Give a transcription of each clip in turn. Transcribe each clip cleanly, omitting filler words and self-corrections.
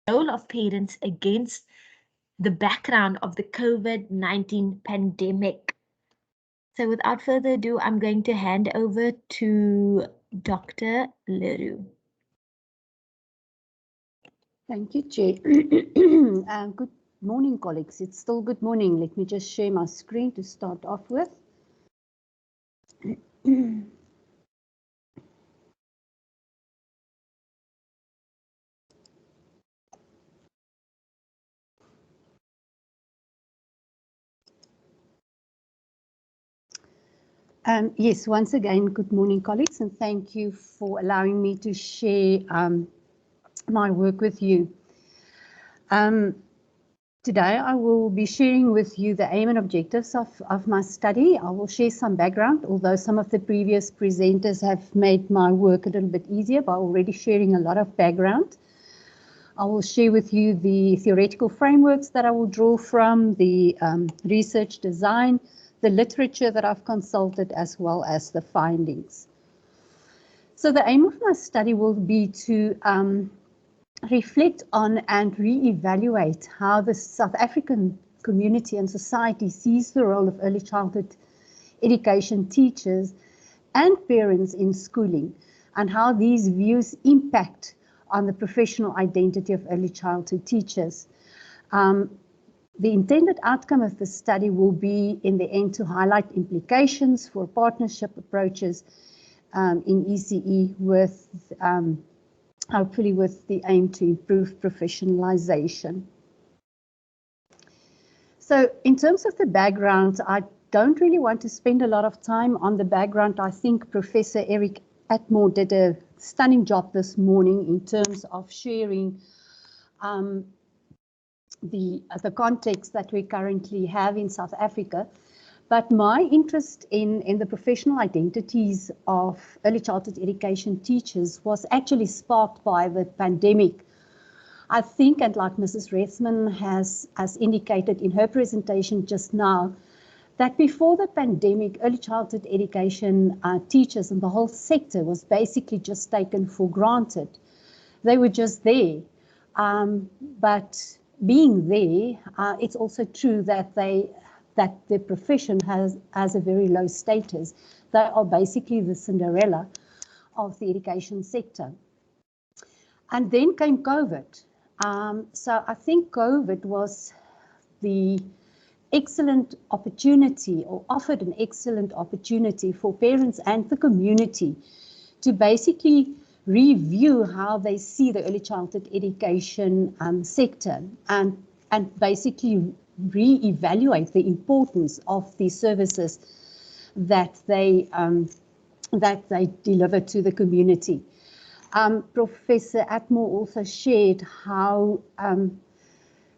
role of parents against the background of the COVID-19 pandemic. So without further ado, I'm going to hand over to Dr. Leroux. Thank you, Chair. Good morning, colleagues. It's still good morning. Let me just share my screen to start off with. Yes, once again, good morning, colleagues, and thank you for allowing me to share my work with you. Today, I will be sharing with you the aim and objectives of my study. I will share some background, although some of the previous presenters have made my work a little bit easier by already sharing a lot of background. I will share with you the theoretical frameworks that I will draw from, the research design, the literature that I've consulted, as well as the findings. So the aim of my study will be to reflect on and re-evaluate how the South African community and society sees the role of early childhood education teachers and parents in schooling, and how these views impact on the professional identity of early childhood teachers. The intended outcome of the study will be, in the end, to highlight implications for partnership approaches in ECE with hopefully with the aim to improve professionalization. So in terms of the background, I don't really want to spend a lot of time on the background. I think Professor Eric Atmore did a stunning job this morning in terms of sharing the context that we currently have in South Africa. But my interest in the professional identities of early childhood education teachers was actually sparked by the pandemic. I think, and like Mrs. Reithman has indicated in her presentation just now, that before the pandemic, early childhood education teachers and the whole sector was basically just taken for granted. They were just there. But being there, it's also true that the profession has a very low status. They are basically the Cinderella of the education sector. And then came COVID. So I think COVID was the excellent opportunity, or offered an excellent opportunity for parents and the community to basically review how they see the early childhood education sector, and basically re-evaluate the importance of the services that they deliver to the community. Professor Atmore also shared how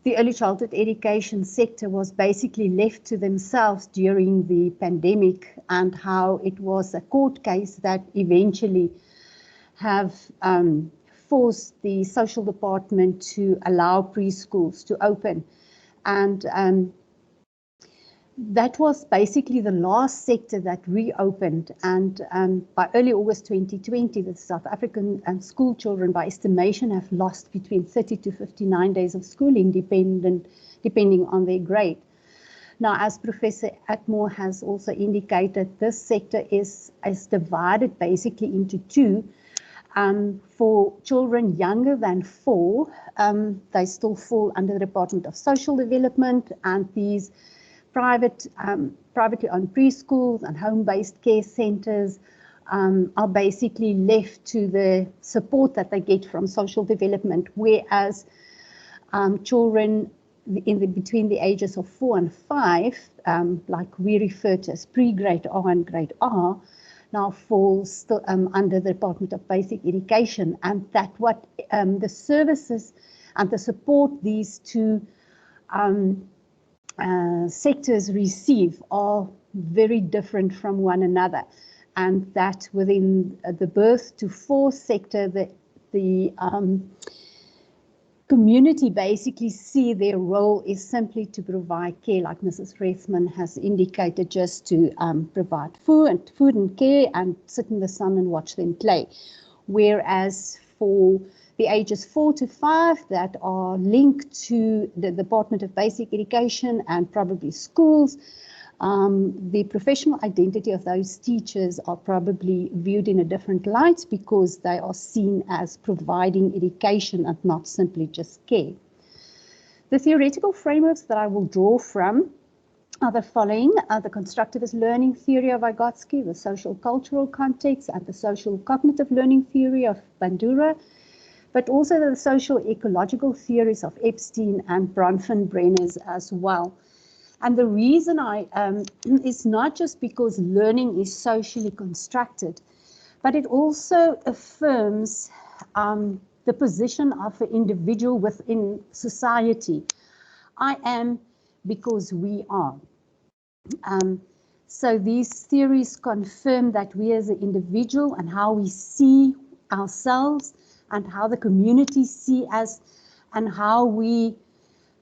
the early childhood education sector was basically left to themselves during the pandemic, and how it was a court case that eventually have forced the social department to allow preschools to open. And that was basically the last sector that reopened. And by early August 2020, the South African school children, by estimation, have lost between 30 to 59 days of schooling, depending on their grade. Now, as Professor Atmore has also indicated, this sector is divided basically into two. For children younger than 4, they still fall under the Department of Social Development, and these privately owned preschools and home-based care centers are basically left to the support that they get from social development, whereas children between the ages of 4 and 5, like we refer to as pre-grade R and grade R, now falls still under the Department of Basic Education, and that what the services and the support these two sectors receive are very different from one another, and that within the birth to 4 sector, the community basically see their role is simply to provide care, like Mrs. Reithman has indicated, just to provide food and care and sit in the sun and watch them play. Whereas for the ages 4 to 5 that are linked to the Department of Basic Education and probably schools. The professional identity of those teachers are probably viewed in a different light because they are seen as providing education and not simply just care. The theoretical frameworks that I will draw from are the following: the constructivist learning theory of Vygotsky, the social cultural context, and the social cognitive learning theory of Bandura, but also the social ecological theories of Epstein and Bronfenbrenner's as well. And the reason is not just because learning is socially constructed, but it also affirms the position of an individual within society. I am because we are. So these theories confirm that we as an individual and how we see ourselves and how the community see us and how we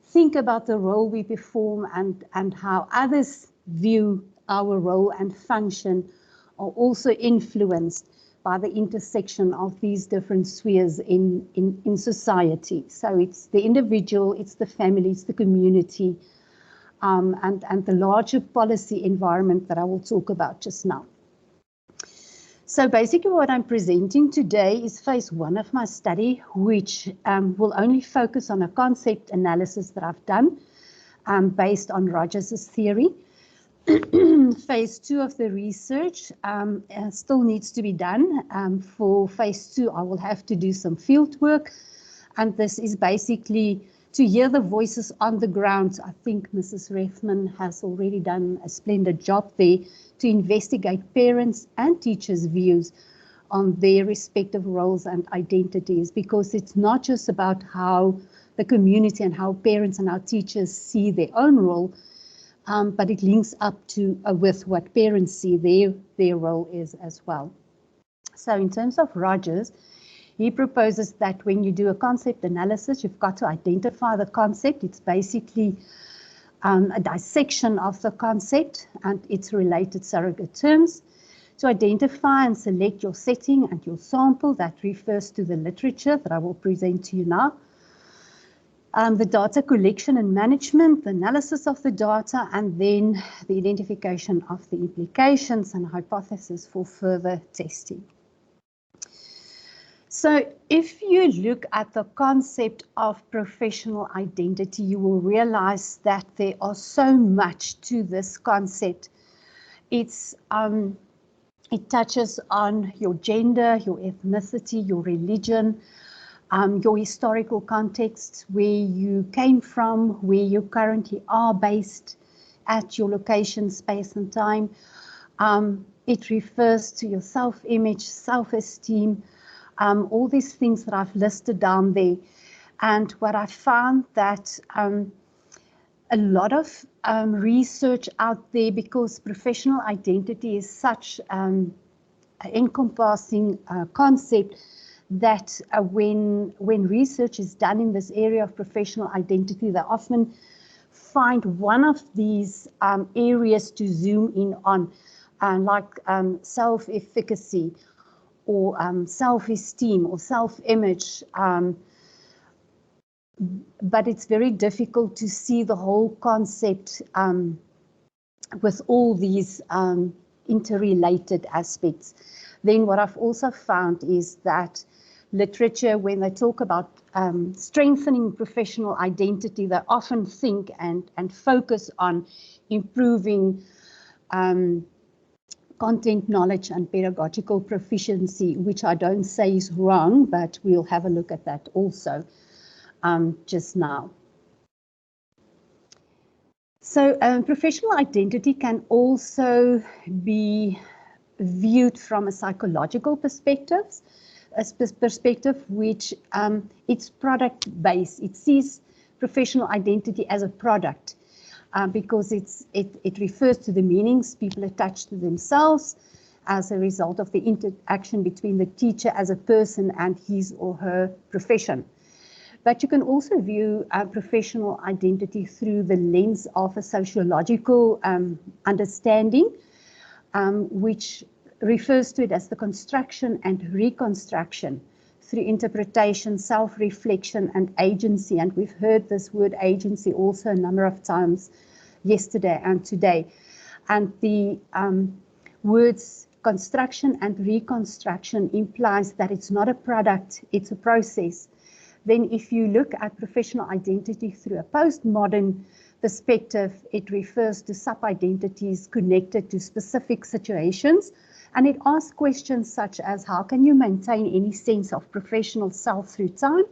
think about the role we perform and how others view our role and function are also influenced by the intersection of these different spheres in society. So it's the individual, it's the family, it's the community, and the larger policy environment that I will talk about just now. So basically what I'm presenting today is phase 1 of my study, which will only focus on a concept analysis that I've done based on Rogers' theory. Phase 2 of the research still needs to be done. For phase 2, I will have to do some field work, and this is basically to hear the voices on the ground. I think Mrs. Refman has already done a splendid job there to investigate parents and teachers' views on their respective roles and identities, because it's not just about how the community and how parents and our teachers see their own role, but it links up to with what parents see their role is as well. So in terms of Rogers, he proposes that when you do a concept analysis, you've got to identify the concept. It's basically a dissection of the concept and its related surrogate terms. To identify and select your setting and your sample, that refers to the literature that I will present to you now. The data collection and management, the analysis of the data, and then the identification of the implications and hypotheses for further testing. So if you look at the concept of professional identity, you will realize that there are so much to this concept. It touches on your gender, your ethnicity, your religion, your historical context, where you came from, where you currently are based at your location, space and time. It refers to your self-image, self-esteem, all these things that I've listed down there. And what I found that a lot of research out there, because professional identity is such an encompassing concept, that when research is done in this area of professional identity, they often find one of these areas to zoom in on, like self-efficacy, or self-esteem or self-image, but it's very difficult to see the whole concept with all these interrelated aspects. Then what I've also found is that literature, when they talk about strengthening professional identity, they often think and focus on improving content knowledge and pedagogical proficiency, which I don't say is wrong, but we'll have a look at that also just now. So professional identity can also be viewed from a psychological perspective, which it's product-based. It sees professional identity as a product. Because it refers to the meanings people attach to themselves as a result of the interaction between the teacher as a person and his or her profession. But you can also view professional identity through the lens of a sociological understanding, which refers to it as the construction and reconstruction through interpretation, self-reflection, and agency. And we've heard this word agency also a number of times yesterday and today. And the words construction and reconstruction implies that it's not a product, it's a process. Then if you look at professional identity through a postmodern perspective, it refers to sub-identities connected to specific situations. And it asks questions such as, how can you maintain any sense of professional self through time?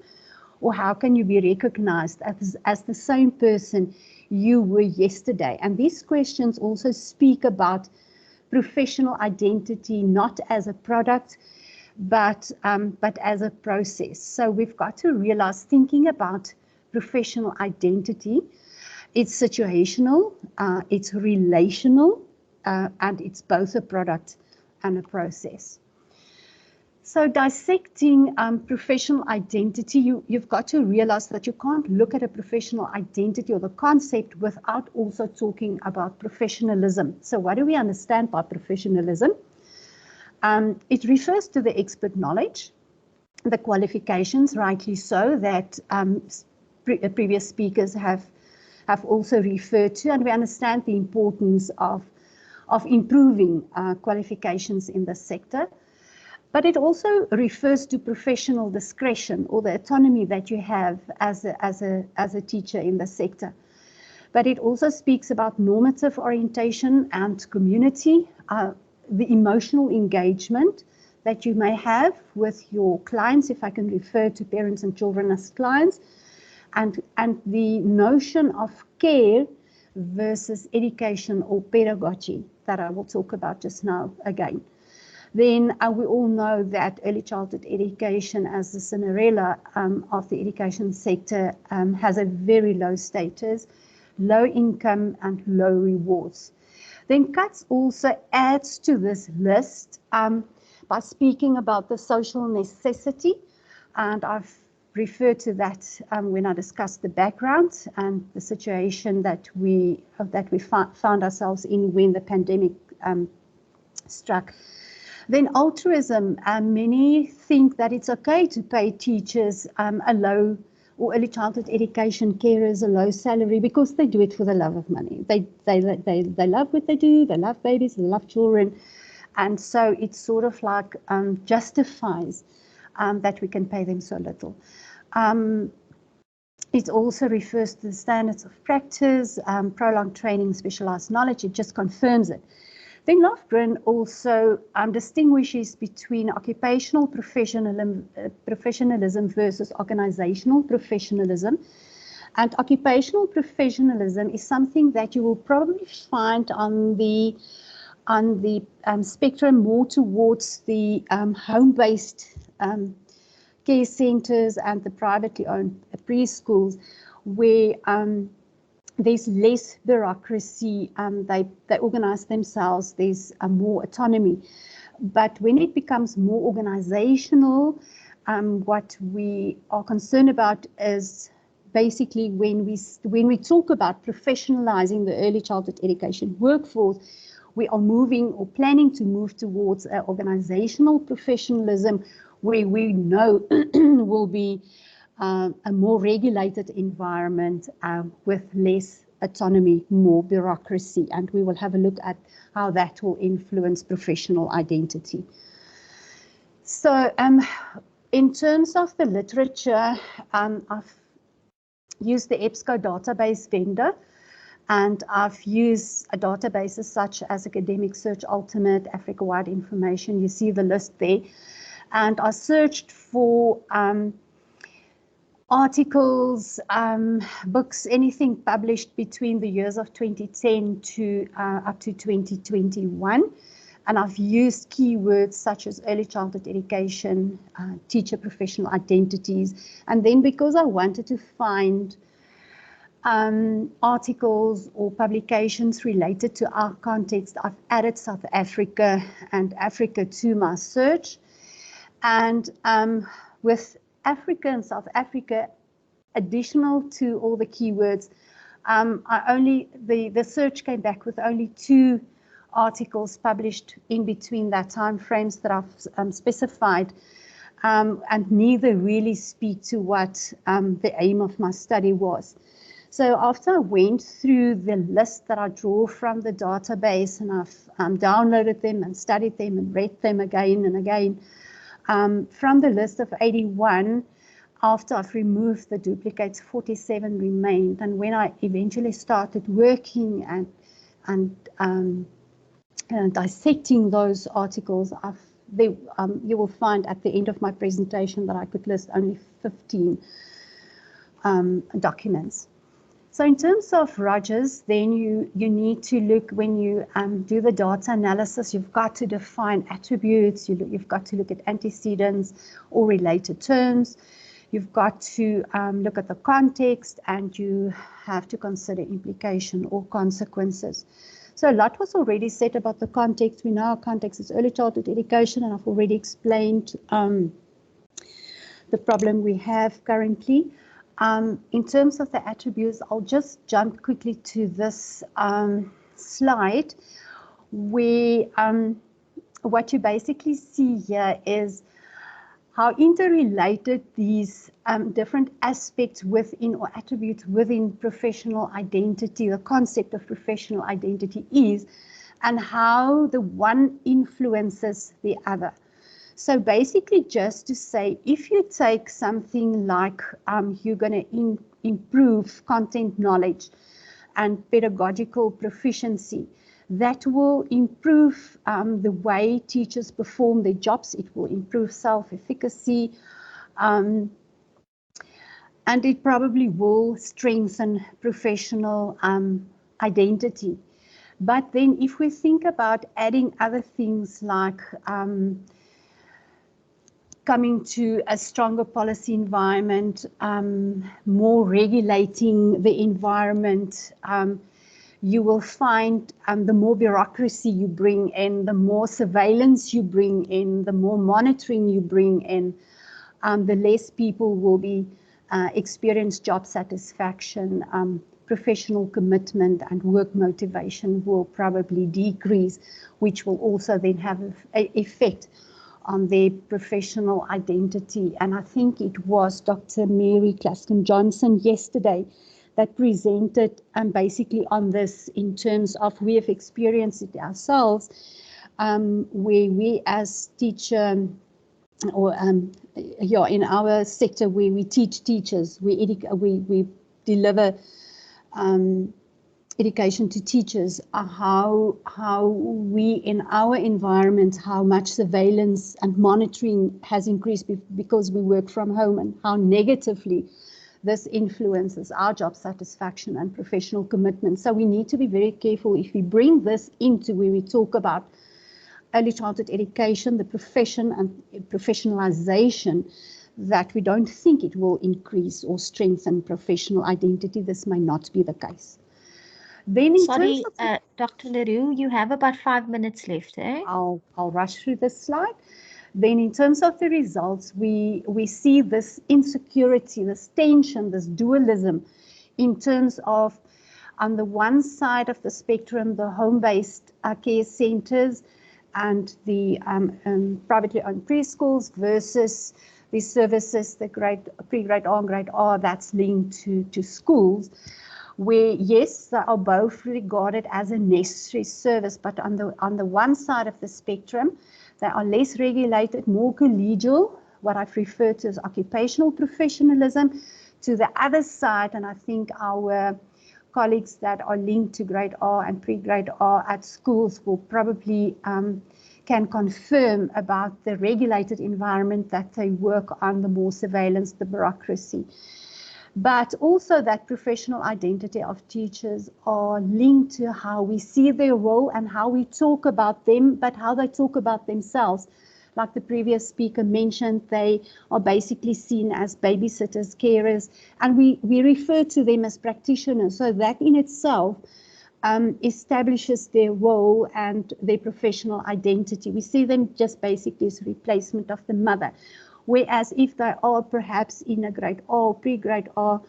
Or how can you be recognized as the same person you were yesterday? And these questions also speak about professional identity, not as a product, but as a process. So we've got to realize, thinking about professional identity, it's situational, it's relational, and it's both a product and a process. So dissecting professional identity, you've got to realize that you can't look at a professional identity or the concept without also talking about professionalism. So what do we understand by professionalism? It refers to the expert knowledge, the qualifications, rightly so, that previous speakers have also referred to, and we understand the importance of improving qualifications in the sector. But it also refers to professional discretion, or the autonomy that you have as a teacher in the sector. But it also speaks about normative orientation and community, the emotional engagement that you may have with your clients, if I can refer to parents and children as clients, and the notion of care versus education or pedagogy that I will talk about just now again. Then we all know that early childhood education, as the Cinderella of the education sector, has a very low status, low income and low rewards. Then Katz also adds to this list by speaking about the social necessity, and I've referred to that when I discussed the background and the situation that we found ourselves in when the pandemic struck. Then altruism, many think that it's okay to pay teachers a low, or early childhood education carers a low salary because they do it for the love of money. They love what they do, they love babies, they love children, and so it sort of like justifies that we can pay them so little. It also refers to the standards of practice, prolonged training, specialized knowledge. It just confirms it. Then Lofgren also distinguishes between occupational professionalism versus organizational professionalism. And occupational professionalism is something that you will probably find on the spectrum more towards the home-based care centers and the privately owned preschools, where there's less bureaucracy, they organize themselves, there's more autonomy. But when it becomes more organizational, what we are concerned about is basically when we talk about professionalizing the early childhood education workforce, we are moving or planning to move towards organizational professionalism, where we know will be a more regulated environment with less autonomy, more bureaucracy, and we will have a look at how that will influence professional identity. So in terms of the literature, I've used the EBSCO database vendor, and I've used databases such as Academic Search Ultimate, Africa-wide information. You see the list there. And I searched for articles, books, anything published between the years of 2010 to up to 2021. And I've used keywords such as early childhood education, teacher professional identities. And then because I wanted to find articles or publications related to our context, I've added South Africa and Africa to my search. And with Africa and South Africa, additional to all the keywords, the search came back with only 2 articles published in between that time frames that I've specified. and neither really speak to what the aim of my study was. So after I went through the list that I draw from the database, and I've downloaded them and studied them and read them again and again, from the list of 81, after I've removed the duplicates, 47 remained. And when I eventually started working and dissecting those articles, you will find at the end of my presentation that I could list only 15 documents. So in terms of Rogers, then you need to look, when you do the data analysis, you've got to define attributes, you've got to look at antecedents or related terms, you've got to look at the context, and you have to consider implication or consequences. So a lot was already said about the context. We know our context is early childhood education, and I've already explained the problem we have currently. In terms of the attributes, I'll just jump quickly to this slide, where what you basically see here is how interrelated these different aspects within, or attributes within, professional identity, the concept of professional identity is, and how the one influences the other. So basically, just to say, if you take something like you're going to improve content knowledge and pedagogical proficiency, that will improve the way teachers perform their jobs. It will improve self-efficacy, and it probably will strengthen professional identity. But then if we think about adding other things like coming to a stronger policy environment, more regulating the environment, you will find the more bureaucracy you bring in, the more surveillance you bring in, the more monitoring you bring in, the less people will be experience job satisfaction, professional commitment and work motivation will probably decrease, which will also then have an effect on their professional identity. And I think it was Dr. Mary Claskin-Johnson yesterday that presented basically on this, in terms of we have experienced it ourselves, where we as teacher, or in our sector where we teach teachers, we deliver education to teachers, how we in our environment, how much surveillance and monitoring has increased because we work from home, and how negatively this influences our job satisfaction and professional commitment. So we need to be very careful if we bring this into where we talk about early childhood education, the profession and professionalization, that we don't think it will increase or strengthen professional identity. This may not be the case. Then in Sorry, terms of Dr. Leroux, you have about 5 minutes left, eh? I'll rush through this slide. Then in terms of the results, we see this insecurity, this tension, this dualism in terms of, on the one side of the spectrum, the home-based care centers and the privately owned preschools versus the services, the pre-grade R and grade R that's linked to schools, where yes, they are both regarded as a necessary service, but on the one side of the spectrum, they are less regulated, more collegial, what I've referred to as occupational professionalism. To the other side, and I think our colleagues that are linked to grade R and pre-grade R at schools will probably can confirm about the regulated environment that they work on, the more surveillance, the bureaucracy. But also that professional identity of teachers are linked to how we see their role and how we talk about them, but how they talk about themselves. Like the previous speaker mentioned, they are basically seen as babysitters, carers, and we refer to them as practitioners. So that in itself establishes their role and their professional identity. We see them just basically as a replacement of the mother. Whereas if they are perhaps in a grade R, pre-grade R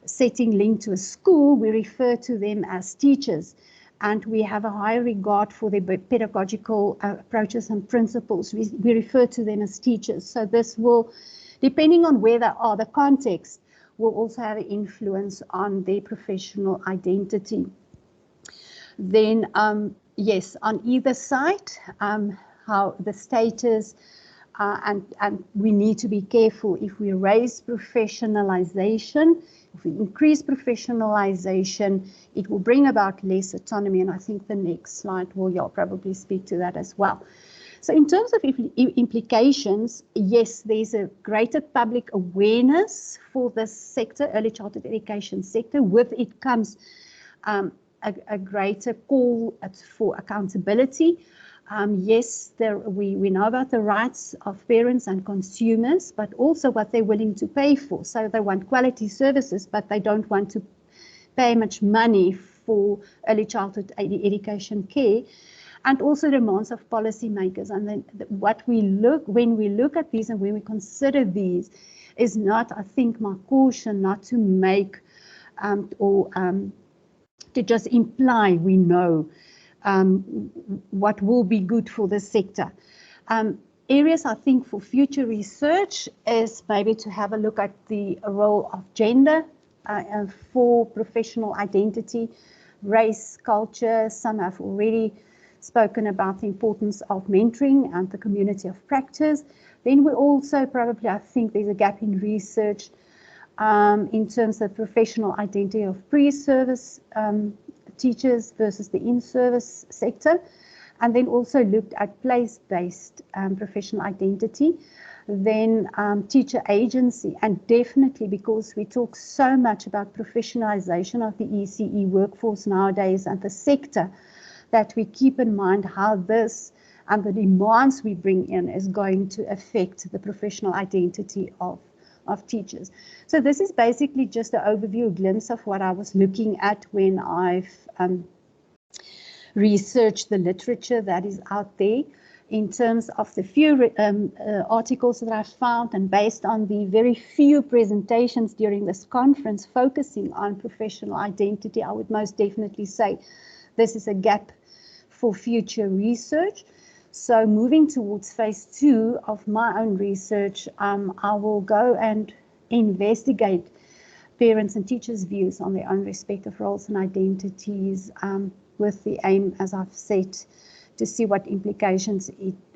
setting linked to a school, we refer to them as teachers. and we have a high regard for their pedagogical approaches and principles. We refer to them as teachers. So this will, depending on where they are, the context will also have an influence on their professional identity. Then, yes, on either side, how the status, and we need to be careful if we raise professionalization, if we increase professionalization, it will bring about less autonomy. And I think the next slide will probably speak to that as well. So in terms of implications, yes, there's a greater public awareness for this sector, early childhood education sector. With it comes a greater call for accountability. Yes, we know about the rights of parents and consumers, but also what they're willing to pay for. So they want quality services, but they don't want to pay much money for early childhood education care, and also demands of policymakers. And then when we look at these and when we consider these, is not, I think, my caution not to make to just imply we know what will be good for the sector. Areas I think for future research is maybe to have a look at the role of gender for professional identity, race, culture. Some have already spoken about the importance of mentoring and the community of practice. Then we also probably, I think there's a gap in research in terms of professional identity of pre-service teachers versus the in-service sector, and then also looked at place-based professional identity, then teacher agency, and definitely because we talk so much about professionalization of the ECE workforce nowadays and the sector, that we keep in mind how this and the demands we bring in is going to affect the professional identity of teachers. So this is basically just an overview, a glimpse of what I was looking at when I've researched the literature that is out there in terms of the few articles that I've found, and based on the very few presentations during this conference focusing on professional identity, I would most definitely say this is a gap for future research. So moving towards phase 2 of my own research, I will go and investigate parents and teachers' views on their own respective roles and identities, with the aim, as I've said, to see what implications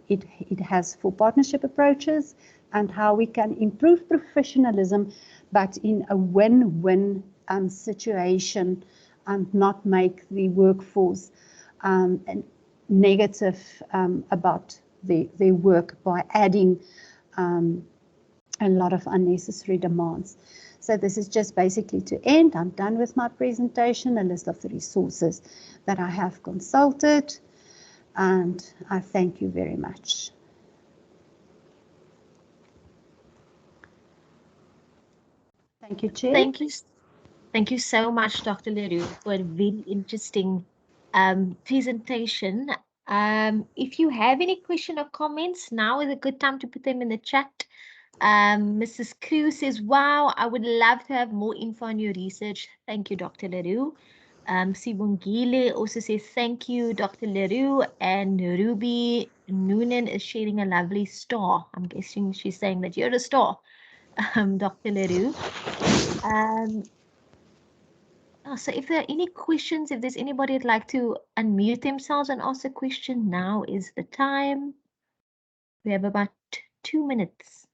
it has for partnership approaches and how we can improve professionalism, but in a win-win situation, and not make the workforce negative about their work by adding a lot of unnecessary demands. So this is just basically to end. I'm done with my presentation, a list of the resources that I have consulted, and I thank you very much. Thank you, Chair. Thank you so much, Dr. Leroux, for a very interesting presentation. If you have any question or comments, now is a good time to put them in the chat. Mrs. Cruz says, wow, I would love to have more info on your research. Thank you, Dr. Leroux. Sibongile also says, thank you, Dr. Leroux. And Ruby Noonan is sharing a lovely star. I'm guessing she's saying that you're a star, Dr. Leroux. So if there are any questions, if there's anybody who'd like to unmute themselves and ask a question, now is the time. We have about 2 minutes.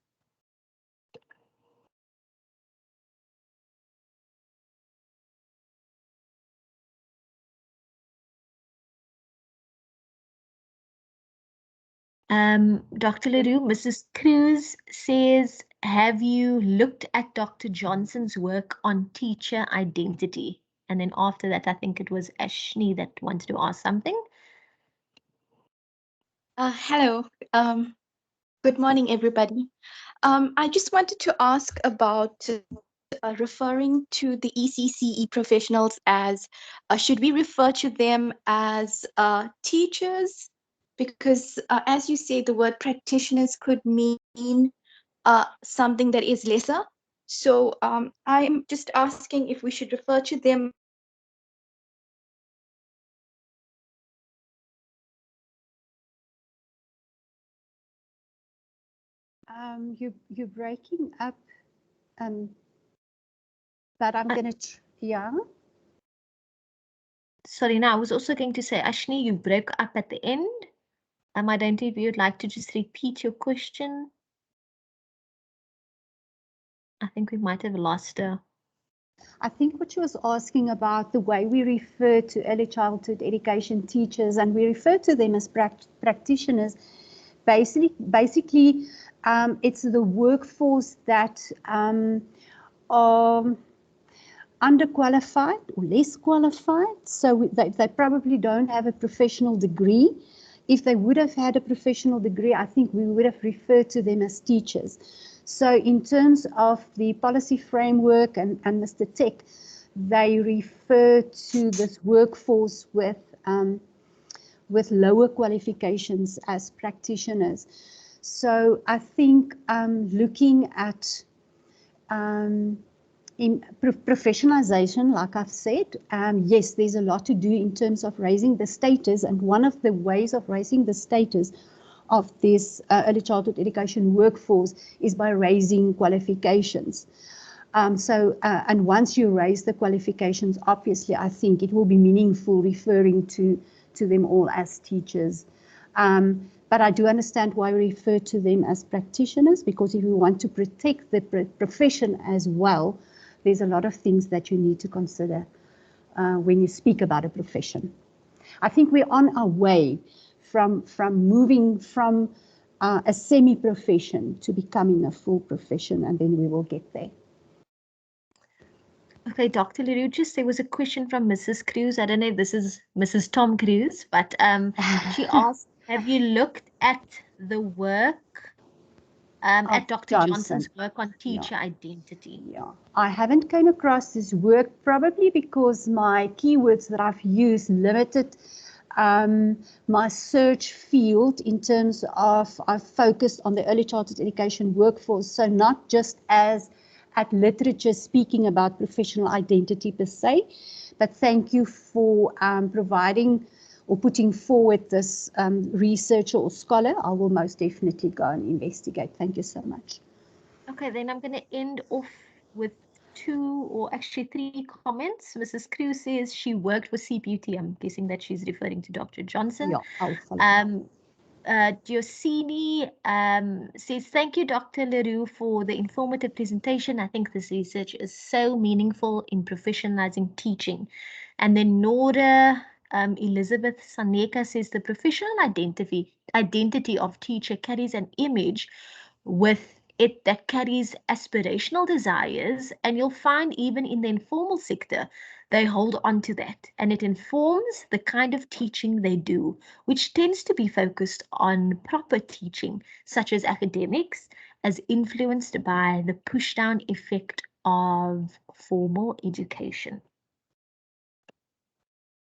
Dr. Leroux, Mrs. Cruz says, have you looked at Dr. Johnson's work on teacher identity? And then after that, I think it was Ashni that wanted to ask something. Hello. Good morning, everybody. I just wanted to ask about referring to the ECCE professionals as, should we refer to them as teachers? Because as you say, the word practitioners could mean something that is lesser. So I'm just asking if we should refer to them You're breaking up, but I'm going to, yeah. Sorry, now I was also going to say, Ashni, you broke up at the end. I don't know if you'd like to just repeat your question. I think we might have lost her. I think what she was asking about the way we refer to early childhood education teachers, and we refer to them as practitioners. Basically, it's the workforce that are underqualified or less qualified. So they probably don't have a professional degree. If they would have had a professional degree, I think we would have referred to them as teachers. So in terms of the policy framework and Mr. Tech, they refer to this workforce with lower qualifications as practitioners. So I think looking at in professionalization, like I've said, yes, there's a lot to do in terms of raising the status, and one of the ways of raising the status of this early childhood education workforce is by raising qualifications. And once you raise the qualifications, obviously, I think it will be meaningful referring to them all as teachers. But I do understand why we refer to them as practitioners, because if we want to protect the profession as well, there's a lot of things that you need to consider when you speak about a profession. I think we're on our way from moving from a semi-profession to becoming a full profession, and then we will get there. Okay, Dr. Leroux, there was a question from Mrs. Cruz. I don't know if this is Mrs. Tom Cruz, but she asked, have you looked at the work at Dr. Johnson's work on teacher identity? Yeah, I haven't come across this work, probably because my keywords that I've used limited my search field in terms of I've focused on the early childhood education workforce. So not just at literature speaking about professional identity per se, but thank you for providing or putting forward this researcher or scholar. I will most definitely go and investigate. Thank you so much. Okay, then I'm going to end off with 2 or actually 3 comments. Mrs. Cruz says she worked with CPUT. I'm guessing that she's referring to Dr. Johnson. Yeah, I'll follow. Diosini says, thank you, Dr. Leroux, for the informative presentation. I think this research is so meaningful in professionalizing teaching. And then Nora Elizabeth Saneka says the professional identity of teacher carries an image with it that carries aspirational desires, and you'll find even in the informal sector, they hold on to that, and it informs the kind of teaching they do, which tends to be focused on proper teaching, such as academics, as influenced by the push-down effect of formal education.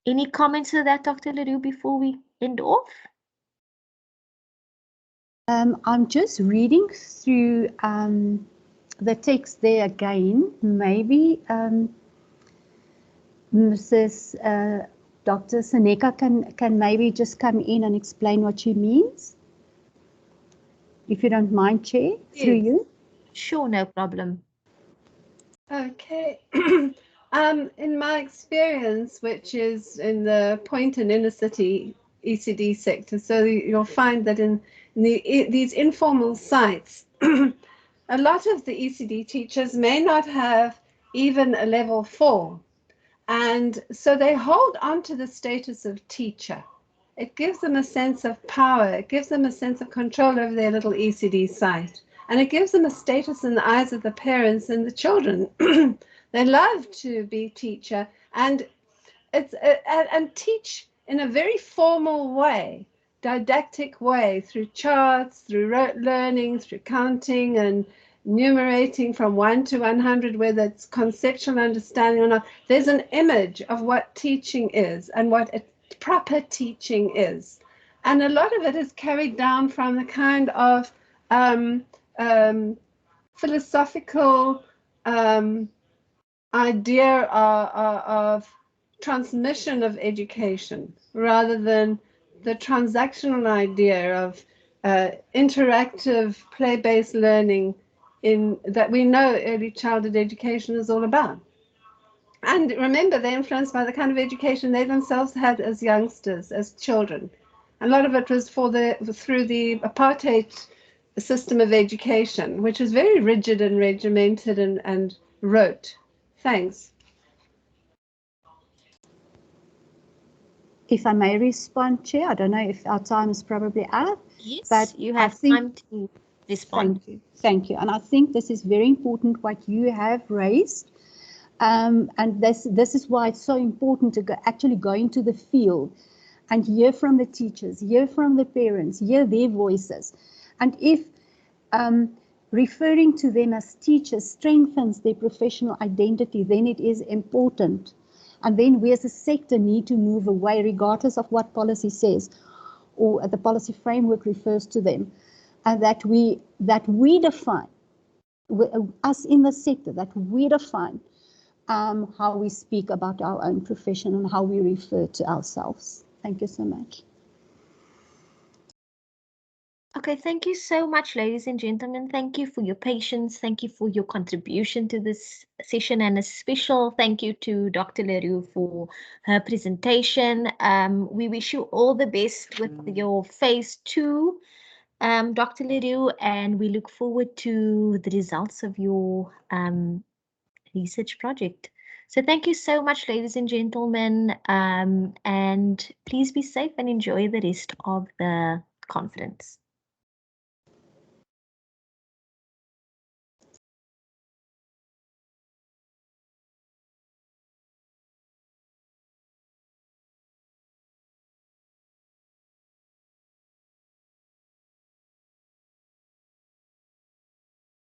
Any comments to that, Dr. Leroux, before we end off? I'm just reading through the text there again. Maybe Mrs. Dr. Saneka can maybe just come in and explain what she means, if you don't mind, Chair, through you. Sure, no problem. Okay. In my experience, which is in the point and inner city ECD sector, so you'll find that in these informal sites, a lot of the ECD teachers may not have even a level 4, and so they hold on to the status of teacher. It gives them a sense of power. It gives them a sense of control over their little ECD site, and it gives them a status in the eyes of the parents and the children. They love to be teacher and teach in a very formal way, didactic way, through charts, through learning, through counting and numerating from 1 to 100, whether it's conceptual understanding or not. There's an image of what teaching is and what proper teaching is. And a lot of it is carried down from the kind of philosophical idea of transmission of education, rather than the transactional idea of interactive play-based learning in that we know early childhood education is all about. And remember, they're influenced by the kind of education they themselves had as youngsters, as children. A lot of it was through the apartheid system of education, which is very rigid and regimented and rote. Thanks. If I may respond, Chair, I don't know if our time is probably up. Yes, but you I have think, time to respond. Thank you. And I think this is very important what you have raised. And this is why it's so important to actually go into the field and hear from the teachers, hear from the parents, hear their voices. And if referring to them as teachers strengthens their professional identity, then it is important. And then we as a sector need to move away, regardless of what policy says or the policy framework refers to them, and that we define, us in the sector, that we define how we speak about our own profession and how we refer to ourselves. Thank you so much. Okay, thank you so much, ladies and gentlemen. Thank you for your patience. Thank you for your contribution to this session, and a special thank you to Dr. Leroux for her presentation. We wish you all the best with your phase 2, Dr. Leroux, and we look forward to the results of your research project. So thank you so much, ladies and gentlemen, and please be safe and enjoy the rest of the conference.